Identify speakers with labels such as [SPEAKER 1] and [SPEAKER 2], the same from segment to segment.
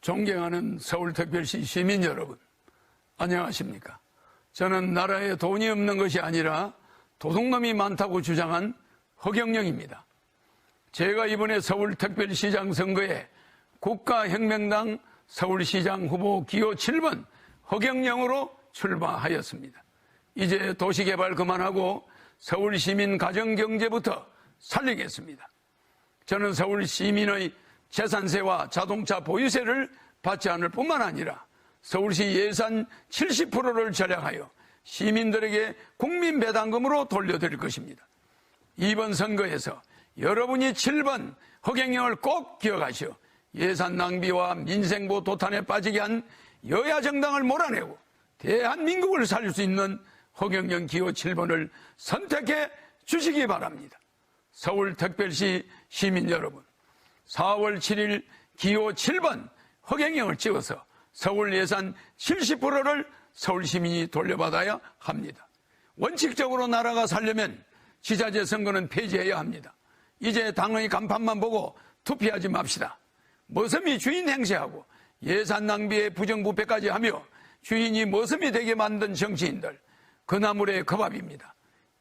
[SPEAKER 1] 존경하는 서울특별시 시민 여러분, 안녕하십니까? 저는 나라에 돈이 없는 것이 아니라 도둑놈이 많다고 주장한 허경영입니다. 제가 이번에 서울특별시장 선거에 국가혁명당 서울시장 후보 기호 7번 허경영으로 출마하였습니다. 이제 도시개발 그만하고 서울시민 가정경제부터 살리겠습니다. 저는 서울시민의 재산세와 자동차 보유세를 받지 않을 뿐만 아니라 서울시 예산 70%를 절약하여 시민들에게 국민배당금으로 돌려드릴 것입니다. 이번 선거에서 여러분이 7번 허경영을 꼭 기억하시어 예산 낭비와 민생보 도탄에 빠지게 한 여야 정당을 몰아내고 대한민국을 살릴 수 있는 허경영 기호 7번을 선택해 주시기 바랍니다. 서울특별시 시민 여러분, 4월 7일 기호 7번 허경영을 찍어서 서울 예산 70%를 서울 시민이 돌려받아야 합니다. 원칙적으로 나라가 살려면 지자체 선거는 폐지해야 합니다. 이제 당의 간판만 보고 투표하지 맙시다. 머슴이 주인 행세하고 예산 낭비에 부정부패까지 하며 주인이 머슴이 되게 만든 정치인들, 그 나물의 그 밥입니다.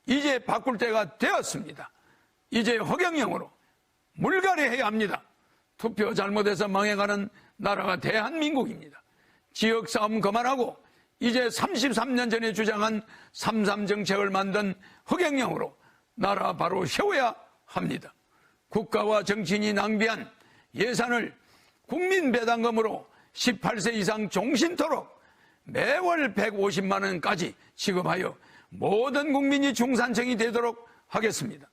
[SPEAKER 1] 이제 바꿀 때가 되었습니다. 이제 허경영으로 물갈이해야 합니다. 투표 잘못해서 망해가는 나라가 대한민국입니다. 지역 싸움 그만하고 이제 33년 전에 주장한 3.3 정책을 만든 허경영으로 나라 바로 세워야 합니다. 국가와 정치인이 낭비한 예산을 국민배당금으로 18세 이상 종신토록 매월 150만 원까지 지급하여 모든 국민이 중산층이 되도록 하겠습니다.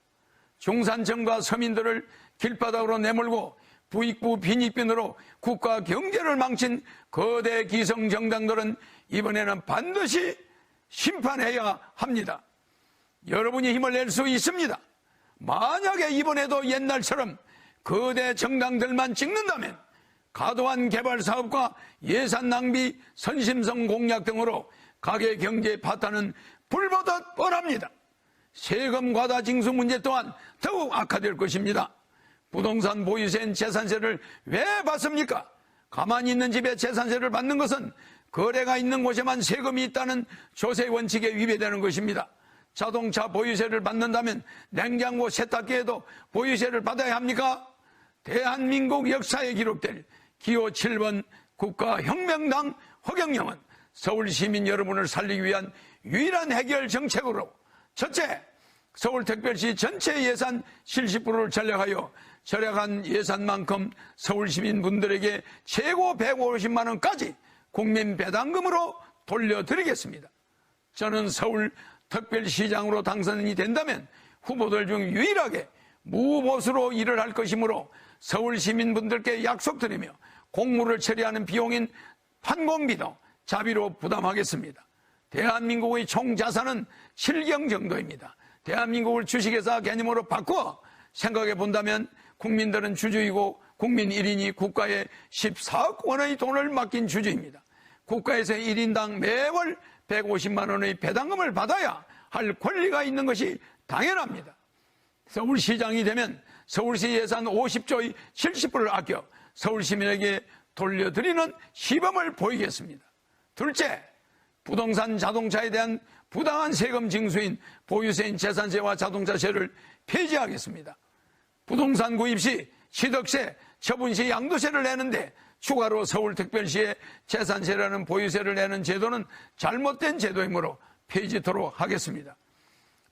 [SPEAKER 1] 중산층과 서민들을 길바닥으로 내몰고 부익부 빈익빈으로 국가 경제를 망친 거대 기성정당들은 이번에는 반드시 심판해야 합니다. 여러분이 힘을 낼 수 있습니다. 만약에 이번에도 옛날처럼 거대 정당들만 찍는다면 과도한 개발 사업과 예산 낭비, 선심성 공약 등으로 가계 경제 파탄은 불보듯 뻔합니다. 세금 과다 징수 문제 또한 더욱 악화될 것입니다. 부동산 보유세인 재산세를 왜 받습니까? 가만히 있는 집에 재산세를 받는 것은 거래가 있는 곳에만 세금이 있다는 조세 원칙에 위배되는 것입니다. 자동차 보유세를 받는다면 냉장고 세탁기에도 보유세를 받아야 합니까? 대한민국 역사에 기록될 기호 7번 국가혁명당 허경영은 서울 시민 여러분을 살리기 위한 유일한 해결 정책으로 첫째, 서울특별시 전체 예산 70%를 전략하여 절약한 예산만큼 서울 시민분들에게 최고 150만 원까지 국민배당금으로 돌려드리겠습니다. 저는 서울특별시장으로 당선이 된다면 후보들 중 유일하게 무보수로 일을 할 것이므로 서울 시민분들께 약속드리며 공무를 처리하는 비용인 판공비도 자비로 부담하겠습니다. 대한민국의 총자산은 7경 정도입니다. 대한민국을 주식회사 개념으로 바꾸어 생각해 본다면 국민들은 주주이고 국민 1인이 국가에 14억 원의 돈을 맡긴 주주입니다. 국가에서 1인당 매월 150만 원의 배당금을 받아야 할 권리가 있는 것이 당연합니다. 서울시장이 되면 서울시 예산 50조의 70%를 아껴 서울 시민에게 돌려드리는 시범을 보이겠습니다. 둘째, 부동산 자동차에 대한 부당한 세금 징수인 보유세인 재산세와 자동차세를 폐지하겠습니다. 부동산 구입 시 취득세, 처분 시 양도세를 내는데 추가로 서울특별시에 재산세라는 보유세를 내는 제도는 잘못된 제도이므로 폐지토록 하겠습니다.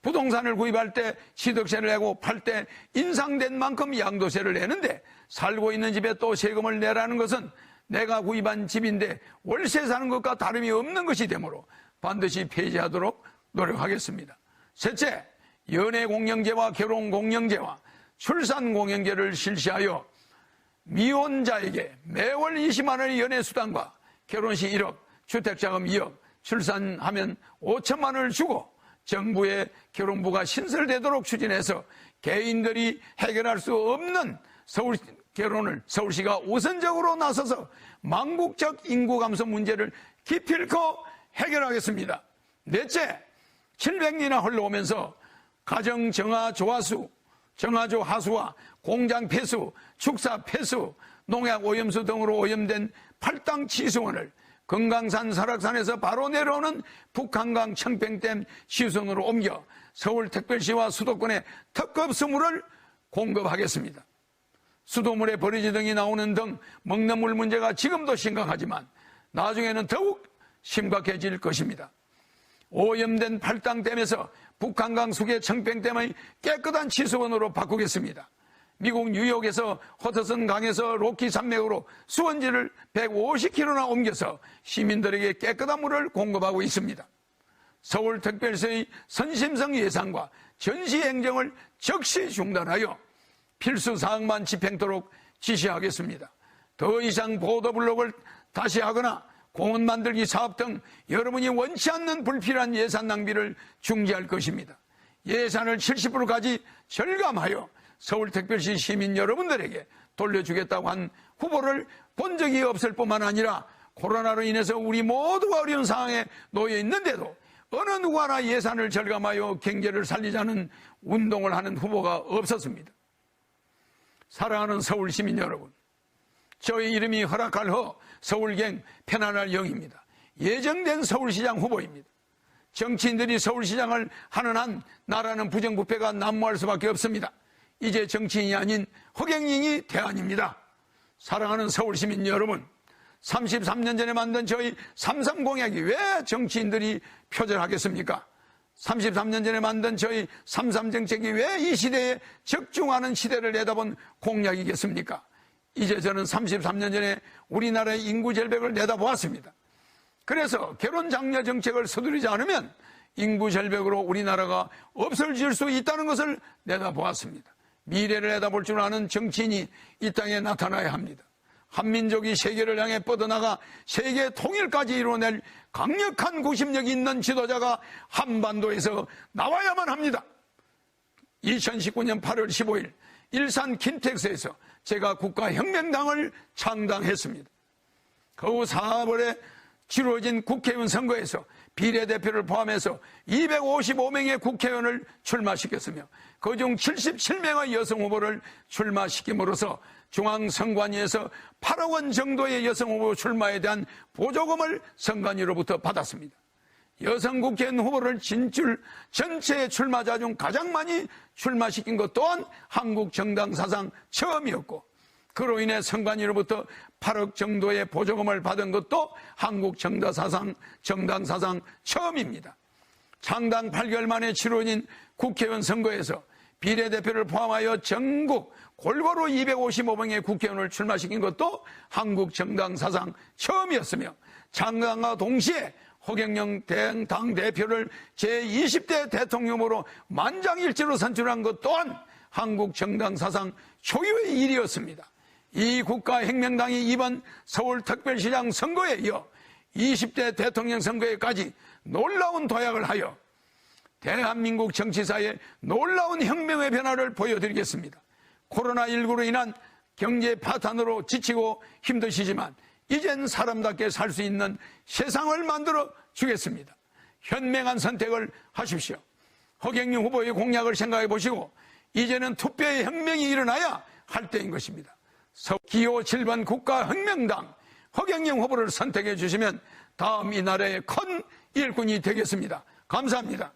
[SPEAKER 1] 부동산을 구입할 때 취득세를 내고 팔 때 인상된 만큼 양도세를 내는데 살고 있는 집에 또 세금을 내라는 것은 내가 구입한 집인데 월세 사는 것과 다름이 없는 것이 되므로 반드시 폐지하도록 노력하겠습니다. 셋째, 연애공영제와 결혼공영제와 출산공영제를 실시하여 미혼자에게 매월 20만 원의 연애수당과 결혼시 1억, 주택자금 2억, 출산하면 5천만 원을 주고 정부의 결혼부가 신설되도록 추진해서 개인들이 해결할 수 없는 결혼을 서울시가 우선적으로 나서서 망국적 인구 감소 문제를 기필코 해결하겠습니다. 넷째, 700년이나 흘러오면서 가정 정화 조화수, 정화조 하수와 공장 폐수, 축사 폐수, 농약, 오염수 등으로 오염된 팔당 치수원을 금강산 설악산에서 바로 내려오는 북한강 청평댐 치수원으로 옮겨 서울특별시와 수도권에 특급 수물을 공급하겠습니다. 수도물에 버리지 등이 나오는 등 먹는 물 문제가 지금도 심각하지만 나중에는 더욱 심각해질 것입니다. 오염된 팔당댐에서 북한강 수계 청평댐의 깨끗한 치수원으로 바꾸겠습니다. 미국 뉴욕에서 허드슨 강에서 로키 산맥으로 수원지를 150km나 옮겨서 시민들에게 깨끗한 물을 공급하고 있습니다. 서울특별시의 선심성 예산과 전시 행정을 즉시 중단하여 필수 사항만 집행토록 지시하겠습니다. 더 이상 보도블록을 다시 하거나 공원 만들기 사업 등 여러분이 원치 않는 불필요한 예산 낭비를 중지할 것입니다. 예산을 70%까지 절감하여 서울특별시 시민 여러분들에게 돌려주겠다고 한 후보를 본 적이 없을 뿐만 아니라 코로나로 인해서 우리 모두가 어려운 상황에 놓여 있는데도 어느 누구 하나 예산을 절감하여 경제를 살리자는 운동을 하는 후보가 없었습니다. 사랑하는 서울 시민 여러분, 저의 이름이 허락할 허 서울경 편안할 영입니다. 예정된 서울시장 후보입니다. 정치인들이 서울시장을 하는 한 나라는 부정부패가 난무할 수밖에 없습니다. 이제 정치인이 아닌 허경영이 대안입니다. 사랑하는 서울시민 여러분, 33년 전에 만든 저희 삼삼공약이 왜 정치인들이 표절하겠습니까? 33년 전에 만든 저희 삼삼정책이 왜 이 시대에 적중하는 시대를 내다본 공약이겠습니까? 이제 저는 33년 전에 우리나라의 인구 절벽을 내다보았습니다. 그래서 결혼 장려 정책을 서두르지 않으면 인구 절벽으로 우리나라가 없어질 수 있다는 것을 내다보았습니다. 미래를 내다볼 줄 아는 정치인이 이 땅에 나타나야 합니다. 한민족이 세계를 향해 뻗어나가 세계 통일까지 이루어낼 강력한 구심력이 있는 지도자가 한반도에서 나와야만 합니다. 2019년 8월 15일 일산 킨텍스에서 제가 국가혁명당을 창당했습니다. 그 후 4월에 치러진 국회의원 선거에서 비례대표를 포함해서 255명의 국회의원을 출마시켰으며 그중 77명의 여성 후보를 출마시킴으로써 중앙선관위에서 8억 원 정도의 여성 후보 출마에 대한 보조금을 선관위로부터 받았습니다. 여성 국회의원 후보를 진출 전체 출마자 중 가장 많이 출마시킨 것 또한 한국 정당 사상 처음이었고, 그로 인해 선관위로부터 8억 정도의 보조금을 받은 것도 한국 정당 사상 처음입니다. 창당 8개월 만에 치러진 국회의원 선거에서 비례대표를 포함하여 전국 골고루 255명의 국회의원을 출마시킨 것도 한국 정당 사상 처음이었으며, 창당과 동시에 허경영 당대표를 제20대 대통령으로 만장일치로 선출한 것 또한 한국 정당 사상 초유의 일이었습니다. 이 국가혁명당이 이번 서울특별시장 선거에 이어 20대 대통령 선거에까지 놀라운 도약을 하여 대한민국 정치사에 놀라운 혁명의 변화를 보여드리겠습니다. 코로나19로 인한 경제 파탄으로 지치고 힘드시지만 이젠 사람답게 살 수 있는 세상을 만들어 주겠습니다. 현명한 선택을 하십시오. 허경영 후보의 공약을 생각해 보시고 이제는 투표의 혁명이 일어나야 할 때인 것입니다. 기호 7번 국가혁명당 허경영 후보를 선택해 주시면 다음 이 나라의 큰 일꾼이 되겠습니다. 감사합니다.